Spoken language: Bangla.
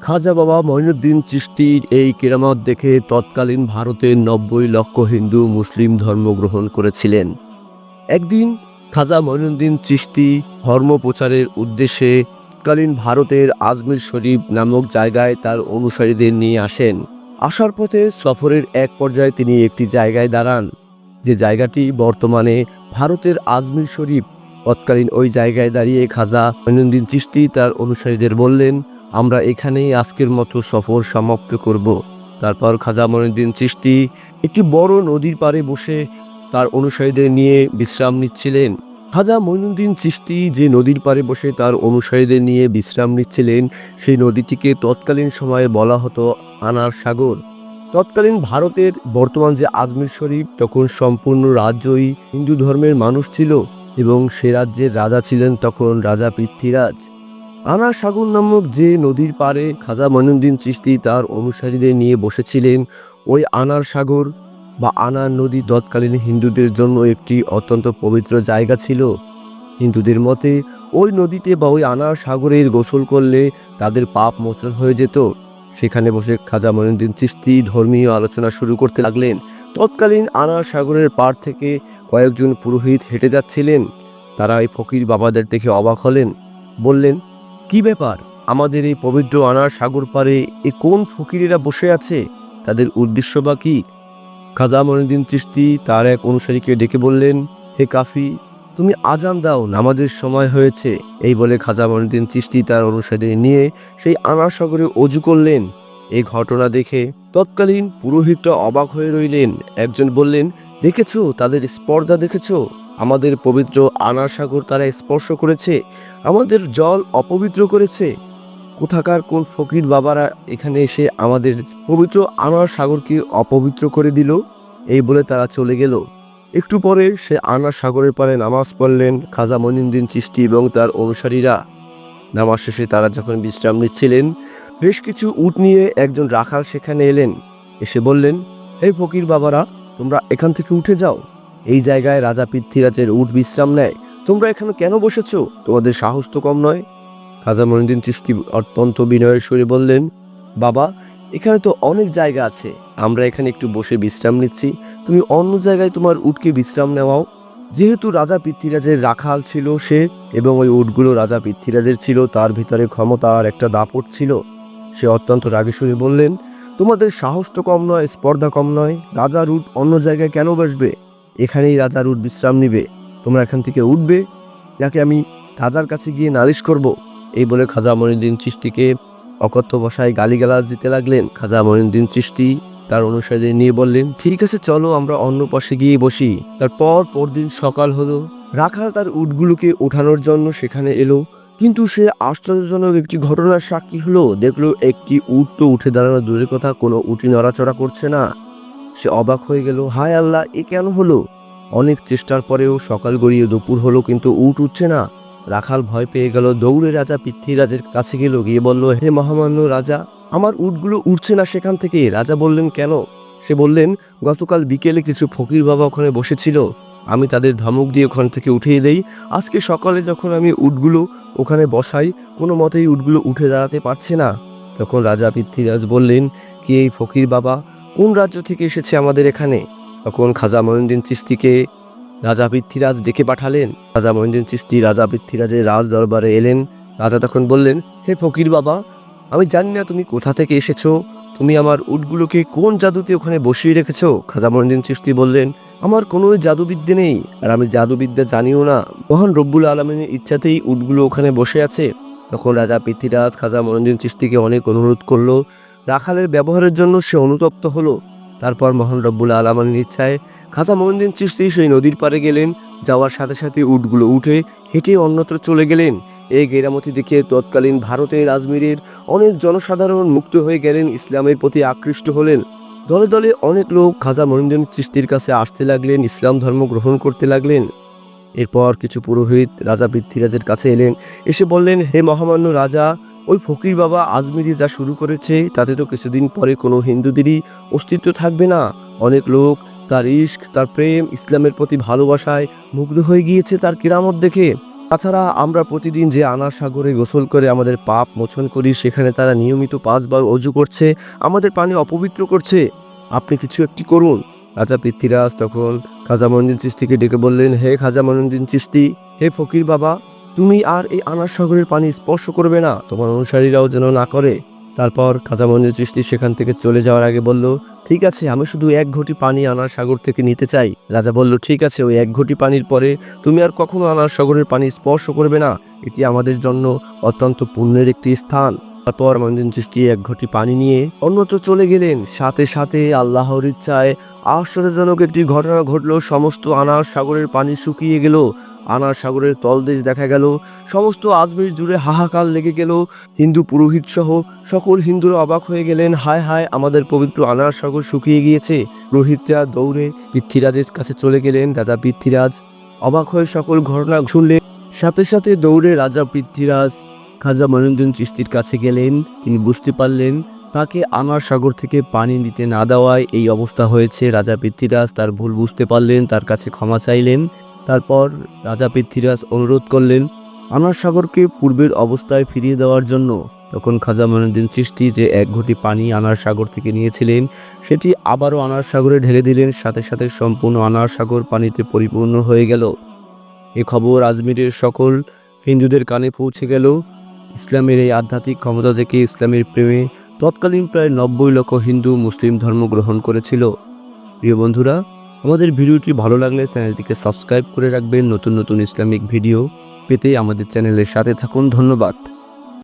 খাজা বাবা মঈনুদ্দিন চিশতির এই কেরামত দেখে তৎকালীন ভারতের ৯০ লক্ষ হিন্দু মুসলিম ধর্ম গ্রহণ করেছিলেন। একদিন খাজা মঈনুদ্দিন চিশতি ধর্ম প্রচারের উদ্দেশ্যে তৎকালীন ভারতের আজমির শরীফ নামক জায়গায় তার অনুসারীদের নিয়ে আসেন। আসার পথে সফরের এক পর্যায়ে তিনি একটি জায়গায় দাঁড়ান, যে জায়গাটি বর্তমানে ভারতের আজমির শরীফ। তৎকালীন ওই জায়গায় দাঁড়িয়ে খাজা মঈনুদ্দিন চিশতি তার অনুসারীদের বললেন, আমরা এখানেই আজকের মতো সফর সমাপ্ত করব। তারপর খাজা মঈনুদ্দিন চিশতি একটি বড় নদীর পাড়ে বসে তার অনুসারীদের নিয়ে বিশ্রাম নিচ্ছিলেন। খাজা মঈনুদ্দিন চিশতি যে নদীর পাড়ে বসে তার অনুসারীদের নিয়ে বিশ্রাম নিচ্ছিলেন, সেই নদীটিকে তৎকালীন সময়ে বলা হতো আনার সাগর। তৎকালীন ভারতের বর্তমান যে আজমির শরীফ, তখন সম্পূর্ণ রাজ্যই হিন্দু ধর্মের মানুষ ছিল এবং সে রাজ্যের রাজা ছিলেন তখন রাজা পৃথ্বীরাজ। আনার সাগর নামক যে নদীর পাড়ে খাজা মঈনুদ্দিন চিশতি তার অনুসারীদের নিয়ে বসেছিলেন, ওই আনার সাগর বা আনার নদী তৎকালীন হিন্দুদের জন্য একটি অত্যন্ত পবিত্র জায়গা ছিল। হিন্দুদের মতে ওই নদীতে বা ওই আনার সাগরের গোসল করলে তাদের পাপ মোচন হয়ে যেত। সেখানে বসে খাজা মঈনুদ্দিন চিশতি ধর্মীয় আলোচনা শুরু করতে লাগলেন। তৎকালীন আনার সাগরের পাড় থেকে কয়েকজন পুরোহিত হেঁটে যাচ্ছিলেন। তারা এই ফকির বাবাদের দেখে অবাক হলেন, বললেন, কি ব্যাপার, আমাদের এই পবিত্র আনার সাগর পাড়ে এ কোন ফকিরেরা বসে আছে, তাদের উদ্দেশ্য বা কি? খাজা মঈনুদ্দিন চিশতি তার এক অনুসারীকে ডেকে বললেন, হে কাফি, তুমি আজান দাও, নামাজের সময় হয়েছে। এই বলে খাজা মঈনুদ্দিন চিশতি তার অনুসারীদের নিয়ে সেই আনার সাগরে অজু করলেন। এই ঘটনা দেখে তৎকালীন পুরোহিতরা অবাক হয়ে রইলেন। একজন বললেন, দেখেছো, তাদের স্পর্ধা দেখেছো? আমাদের পবিত্র আনার সাগর তারা স্পর্শ করেছে, আমাদের জল অপবিত্র করেছে। কোথাকার কোন ফকির বাবারা এখানে এসে আমাদের পবিত্র আনার সাগরকে অপবিত্র করে দিল? এই বলে তারা চলে গেল। একটু পরে সে আনার সাগরের পাড়ে নামাজ পড়লেন খাজা মঈনুদ্দিন চিশতি এবং তার অনুসারীরা। নামাজ শেষে তারা যখন বিশ্রাম নিচ্ছিলেন, বেশ কিছু উট নিয়ে একজন রাখাল সেখানে এলেন। এসে বললেন, হে ফকির বাবারা, তোমরা এখান থেকে উঠে যাও। এই জায়গায় রাজা পৃথ্বীরাজের উট বিশ্রাম নেয়, তোমরা এখানে কেন বসেছো? তোমাদের সাহস তো কম নয়। খাজা মঈনুদ্দিন চিশতি অত্যন্ত বিনয়ের সুরে বললেন, বাবা, এখানে তো অনেক জায়গা আছে, আমরা এখানে একটু বসে বিশ্রাম নিচ্ছি, তুমি অন্য জায়গায় তোমার উটকে বিশ্রাম নেওয়াও। যেহেতু রাজা পৃথ্বীরাজের রাখাল ছিল সে, এবং ওই উটগুলো রাজা পৃথ্বীরাজের ছিল, তার ভিতরে ক্ষমতা আর একটা দাপট ছিল। সে অত্যন্ত রাগে সুরে বললেন, তোমাদের সাহস তো কম নয়, স্পর্ধা কম নয়, রাজার উট অন্য জায়গায় কেন বসবে? এখানেই রাজার উট বিশ্রাম নিবে। তোমরা এখান থেকে উঠবে, যাকে আমি রাজার কাছে গিয়ে নালিশ করব। এই বলে খাজা মঈনুদ্দিন চিশতিকে অকথ্য ভাষায় গালিগালাজ দিতে লাগলেন। খাজা মঈনুদ্দিন চিশতি তার অনুসারীদের নিয়ে বললেন, ঠিক আছে, চলো আমরা অন্য পাশে গিয়ে বসি। তারপর পরদিন সকাল হলো, রাখাল তার উটগুলোকে ওঠানোর জন্য সেখানে এলো, কিন্তু সে আশ্চর্যজনক একটি ঘটনার সাক্ষী হলো। দেখলো একটি উট তো উঠে দাঁড়ানো দূরের কথা, কোনো উটই নড়াচড়া করছে না। সে অবাক হয়ে গেল, হায় আল্লাহ, এ কেন হলো? অনেক চেষ্টার পরেও সকাল গড়িয়ে দুপুর হলো, কিন্তু উট উঠছে না। রাখাল ভয় পেয়ে গেল, দৌড়ে রাজা পৃথ্বীরাজের কাছে গেল, গিয়ে বলল, হে মহামান্য রাজা, আমার উটগুলো উঠছে না সেখান থেকে। রাজা বললেন, কেন? সে বললেন, গতকাল বিকেলে কিছু ফকির বাবা ওখানে বসেছিল, আমি তাদের ধমক দিয়ে ওখান থেকে উঠিয়ে দেই। আজকে সকালে যখন আমি উটগুলো ওখানে বসাই, কোনো মতেই উটগুলো উঠে দাঁড়াতে পারছে না। তখন রাজা পৃথ্বীরাজ বললেন, কি এই ফকির বাবা কোন রাজ্য থেকে এসেছে আমাদের এখানে? তখন খাজা মঈনুদ্দিন চিশতিকে রাজা পৃথ্বীরাজ ডেকে পাঠালেন। রাজা মঈনুদ্দিন চিশতি রাজা পৃথ্বীরাজের রাজ দরবারে এলেন। রাজা তখন বললেন, হে ফকির বাবা, আমি জানি না তুমি কোথা থেকে এসেছো, তুমি আমার উটগুলোকে কোন জাদুতে ওখানে বসিয়ে রেখেছো? খাজা মঈনুদ্দিন চিশতি বললেন, আমার কোনো জাদুবিদ্যা নেই, আর আমি জাদুবিদ্যা জানিও না, মহান রব্বুল আলমিনের ইচ্ছাতেই উটগুলো ওখানে বসে আছে। তখন রাজা পৃথ্বীরাজ খাজা মঈনুদ্দিন চিশতিকে অনেক অনুরোধ করলো। রাখালের ব্যবহারের জন্য সে অনুতপ্ত হলো। তারপর মহান রব্বুল আলমিনের ইচ্ছায় খাজা মঈনুদ্দিন চিশতি সেই নদীর পাড়ে গেলেন। যাওয়ার সাথে সাথে উটগুলো উঠে হেঁটে অন্যত্র চলে গেলেন। এই গেরামতি দেখে তৎকালীন ভারতের আজমিরের অনেক জনসাধারণ মুক্ত হয়ে গেলেন, ইসলামের প্রতি আকৃষ্ট হলেন। দলে দলে অনেক লোক খাজা মঈনুদ্দিন চিশতির কাছে আসতে লাগলেন, ইসলাম ধর্ম গ্রহণ করতে লাগলেন। এরপর কিছু পুরোহিত রাজা পৃথ্বীরাজের কাছে এলেন, এসে বললেন, হে মহামান্য রাজা, ওই ফকির বাবা আজমিরি যা শুরু করেছে, তাতে তো কিছুদিন পরে কোনো হিন্দুদেরই অস্তিত্ব থাকবে না। অনেক লোক তার ইশক, তার প্রেম, ইসলামের প্রতি ভালোবাসায় মুগ্ধ হয়ে গিয়েছে তার কেরামত দেখে। তাছাড়া আমরা প্রতিদিন যে আনার সাগরে গোসল করে আমাদের পাপ মোচন করি, সেখানে তারা নিয়মিত 5 বার অজু করছে, আমাদের পানি অপবিত্র করছে। আপনি কিছু একটি করুন। রাজা পৃথ্বীরাজ তখন খাজা মঈনুদ্দিন চিশতিকে ডেকে বললেন, হে খাজা মঈনুদ্দিন চিশতি, হে ফকির বাবা, তুমি আর এই আনার সাগরের পানি স্পর্শ করবে না, তোমার অনুসারীরাও যেন না করে। তারপর খাজা মঈনুদ্দিন চিশতি সেখান থেকে চলে যাওয়ার আগে বলল, ঠিক আছে, আমি শুধু 1 ঘটি পানি আনার সাগর থেকে নিতে চাই। রাজা বলল, ঠিক আছে, ওই 1 ঘটি পানির পরে তুমি আর কখনো আনার সাগরের পানি স্পর্শ করবে না, এটি আমাদের জন্য অত্যন্ত পুণ্যের একটি স্থান। তারপর মঈনুদ্দিন চিশতি 1 ঘটি পানি নিয়ে অন্যত্র চলে গেলেন। সাথে সাথে আল্লাহর ইচ্ছায় আশ্চর্যজনক একটি ঘটনা ঘটল। সমস্ত আনার সাগরের পানি শুকিয়ে গেল, আনার সাগরের তলদেশ দেখা গেল। সমস্ত আজমির জুড়ে হাহাকার লেগে গেল। হিন্দু পুরোহিত সহ সকল হিন্দুরা অবাক হয়ে গেলেন, হায় হায়, আমাদের পবিত্র আনার সাগর শুকিয়ে গিয়েছে। পুরোহিতরা দৌড়ে পৃথ্বীরাজের কাছে চলে গেলেন। রাজা পৃথ্বীরাজ অবাক হয়ে সকল ঘটনা শুনলেন। সাথে সাথে দৌড়ে রাজা পৃথ্বীরাজ খাজা মঈনুদ্দিন চিশতির কাছে গেলেন। তিনি বুঝতে পারলেন তাকে আনার সাগর থেকে পানি নিতে না দেওয়ায় এই অবস্থা হয়েছে। রাজা পৃথ্বীরাজ তার ভুল বুঝতে পারলেন, তার কাছে ক্ষমা চাইলেন। তারপর রাজা পৃথ্বীরাজ অনুরোধ করলেন আনার সাগরকে পূর্বের অবস্থায় ফিরিয়ে দেওয়ার জন্য। তখন খাজা মঈনুদ্দিন চিশতি যে 1 ঘটি পানি আনার সাগর থেকে নিয়েছিলেন, সেটি আবারও আনার সাগরে ঢেলে দিলেন। সাথে সাথে সম্পূর্ণ আনার সাগর পানিতে পরিপূর্ণ হয়ে গেল। এ খবর আজমিরের সকল হিন্দুদের কানে পৌঁছে গেল। ইসলামের এই আধ্যাত্মিক ক্ষমতা থেকে, ইসলামের প্রেমে তৎকালীন প্রায় 90 লক্ষ হিন্দু মুসলিম ধর্ম গ্রহণ করেছিল। প্রিয় বন্ধুরা, আমাদের ভিডিওটি ভালো লাগলে চ্যানেলটিকে সাবস্ক্রাইব করে রাখবেন। নতুন নতুন ইসলামিক ভিডিও পেতে আমাদের চ্যানেলের সাথে থাকুন। ধন্যবাদ।